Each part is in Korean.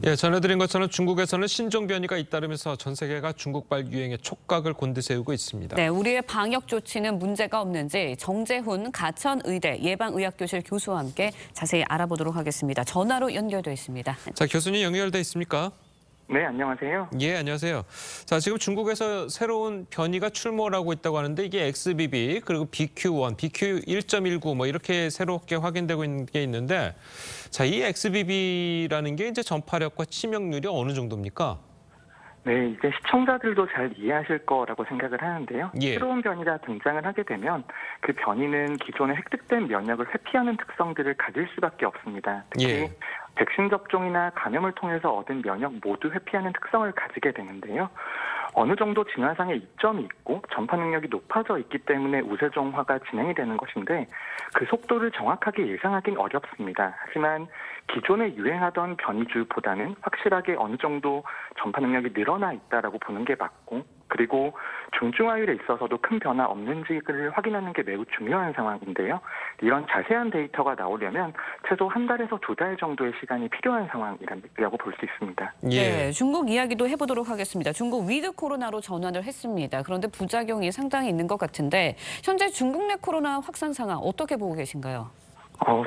예, 전해드린 것처럼 중국에서는 신종 변이가 잇따르면서 전 세계가 중국발 유행에 촉각을 곤두세우고 있습니다. 네, 우리의 방역 조치는 문제가 없는지 정재훈 가천의대 예방의학교실 교수와 함께 자세히 알아보도록 하겠습니다. 전화로 연결돼 있습니다. 자, 교수님 연결돼 있습니까? 네, 안녕하세요. 예, 안녕하세요. 자, 지금 중국에서 새로운 변이가 출몰하고 있다고 하는데 이게 XBB 그리고 BQ1, BQ1.19 뭐 이렇게 새롭게 확인되고 있는 게 있는데 자, 이 XBB라는 게 이제 전파력과 치명률이 어느 정도입니까? 네, 이제 시청자들도 잘 이해하실 거라고 생각을 하는데요. 예. 새로운 변이가 등장을 하게 되면 그 변이는 기존의 획득된 면역을 회피하는 특성들을 가질 수밖에 없습니다. 특히 예. 백신 접종이나 감염을 통해서 얻은 면역 모두 회피하는 특성을 가지게 되는데요. 어느 정도 진화상의 이점이 있고 전파 능력이 높아져 있기 때문에 우세종화가 진행이 되는 것인데 그 속도를 정확하게 예상하기는 어렵습니다. 하지만 기존에 유행하던 변이주보다는 확실하게 어느 정도 전파 능력이 늘어나 있다라고 보는 게 맞고, 그리고 중증화율에 있어서도 큰 변화 없는지를 확인하는 게 매우 중요한 상황인데요. 이런 자세한 데이터가 나오려면 최소 1달에서 2달 정도의 시간이 필요한 상황이라고 볼 수 있습니다. 예. 네, 중국 이야기도 해보도록 하겠습니다. 중국 위드 코로나로 전환을 했습니다. 그런데 부작용이 상당히 있는 것 같은데 현재 중국 내 코로나 확산 상황 어떻게 보고 계신가요?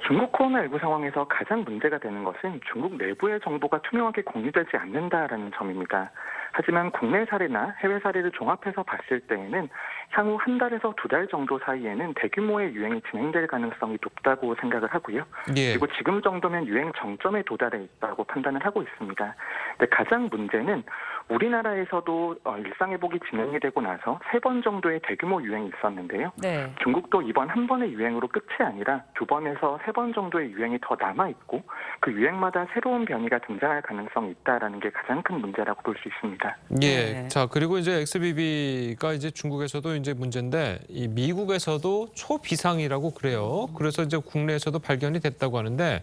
중국 코로나19 상황에서 가장 문제가 되는 것은 중국 내부의 정보가 투명하게 공유되지 않는다라는 점입니다. 하지만 국내 사례나 해외 사례를 종합해서 봤을 때에는 향후 1달에서 2달 정도 사이에는 대규모의 유행이 진행될 가능성이 높다고 생각을 하고요. 예. 그리고 지금 정도면 유행 정점에 도달해 있다고 판단을 하고 있습니다. 근데 가장 문제는 우리나라에서도 일상회복이 진행이 되고 나서 3번 정도의 대규모 유행이 있었는데요. 네. 중국도 이번 한 번의 유행으로 끝이 아니라 2번에서 3번 정도의 유행이 더 남아있고 그 유행마다 새로운 변이가 등장할 가능성이 있다는 게 가장 큰 문제라고 볼 수 있습니다. 예. 네. 자, 그리고 이제 XBB가 이제 중국에서도 이제 문제인데 이 미국에서도 초비상이라고 그래요. 그래서 이제 국내에서도 발견이 됐다고 하는데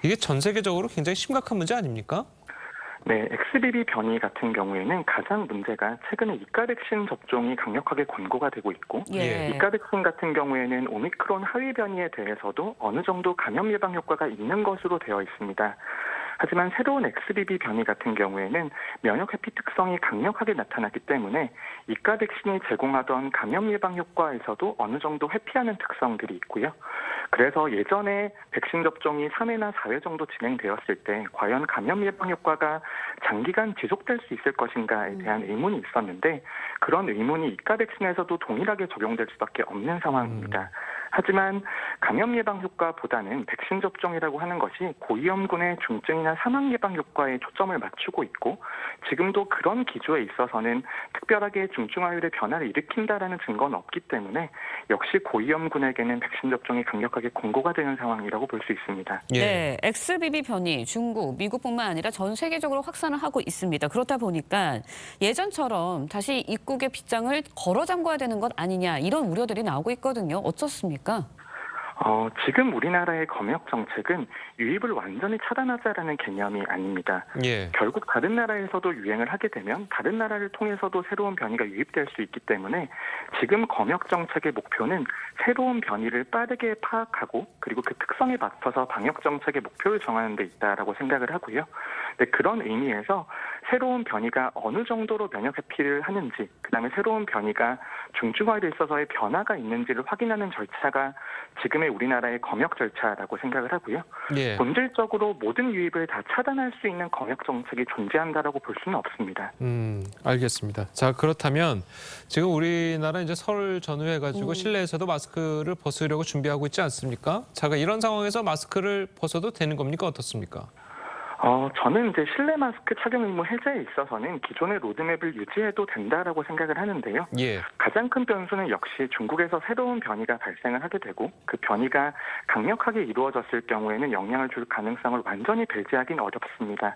이게 전 세계적으로 굉장히 심각한 문제 아닙니까? 네, XBB 변이 같은 경우에는 가장 문제가 최근에 이가 백신 접종이 강력하게 권고가 되고 있고, 예. 이가 백신 같은 경우에는 오미크론 하위 변이에 대해서도 어느 정도 감염 예방 효과가 있는 것으로 되어 있습니다. 하지만 새로운 XBB 변이 같은 경우에는 면역 회피 특성이 강력하게 나타났기 때문에 이가 백신이 제공하던 감염 예방 효과에서도 어느 정도 회피하는 특성들이 있고요. 그래서 예전에 백신 접종이 3회나 4회 정도 진행되었을 때 과연 감염 예방 효과가 장기간 지속될 수 있을 것인가에 대한 의문이 있었는데 그런 의문이 이가 백신에서도 동일하게 적용될 수밖에 없는 상황입니다. 하지만 감염 예방 효과보다는 백신 접종이라고 하는 것이 고위험군의 중증이나 사망 예방 효과에 초점을 맞추고 있고 지금도 그런 기조에 있어서는 특별하게 중증화율의 변화를 일으킨다라는 증거는 없기 때문에 역시 고위험군에게는 백신 접종이 강력하게 권고가 되는 상황이라고 볼 수 있습니다. 예. 네, XBB 변이 중국, 미국뿐만 아니라 전 세계적으로 확산을 하고 있습니다. 그렇다 보니까 예전처럼 다시 입국의 빗장을 걸어 잠궈야 되는 것 아니냐 이런 우려들이 나오고 있거든요. 어떻습니까? 지금 우리나라의 검역 정책은 유입을 완전히 차단하자라는 개념이 아닙니다. 예. 결국 다른 나라에서도 유행을 하게 되면 다른 나라를 통해서도 새로운 변이가 유입될 수 있기 때문에 지금 검역 정책의 목표는 새로운 변이를 빠르게 파악하고 그리고 그 특성에 맞춰서 방역 정책의 목표를 정하는 데 있다라고 생각을 하고요. 네, 그런 의미에서 새로운 변이가 어느 정도로 면역 회피를 하는지, 그다음에 새로운 변이가 중증화에 있어서의 변화가 있는지를 확인하는 절차가 지금의 우리나라의 검역 절차라고 생각을 하고요. 예. 본질적으로 모든 유입을 다 차단할 수 있는 검역 정책이 존재한다라고 볼 수는 없습니다. 알겠습니다. 자, 그렇다면 지금 우리나라 이제 설 전후해 가지고 실내에서도 마스크를 벗으려고 준비하고 있지 않습니까? 자, 이런 상황에서 마스크를 벗어도 되는 겁니까? 어떻습니까? 저는 이제 실내 마스크 착용 의무 해제에 있어서는 기존의 로드맵을 유지해도 된다라고 생각을 하는데요. 예. 가장 큰 변수는 역시 중국에서 새로운 변이가 발생을 하게 되고 그 변이가 강력하게 이루어졌을 경우에는 영향을 줄 가능성을 완전히 배제하기는 어렵습니다.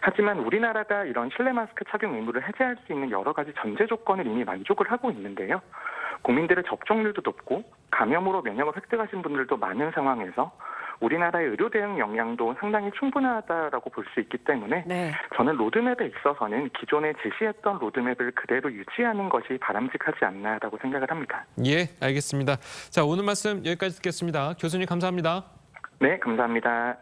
하지만 우리나라가 이런 실내 마스크 착용 의무를 해제할 수 있는 여러 가지 전제 조건을 이미 만족을 하고 있는데요. 국민들의 접종률도 높고 감염으로 면역을 획득하신 분들도 많은 상황에서 우리나라의 의료 대응 역량도 상당히 충분하다라고 볼 수 있기 때문에 네. 저는 로드맵에 있어서는 기존에 제시했던 로드맵을 그대로 유지하는 것이 바람직하지 않나라고 생각을 합니다. 예, 알겠습니다. 자, 오늘 말씀 여기까지 듣겠습니다. 교수님 감사합니다. 네, 감사합니다.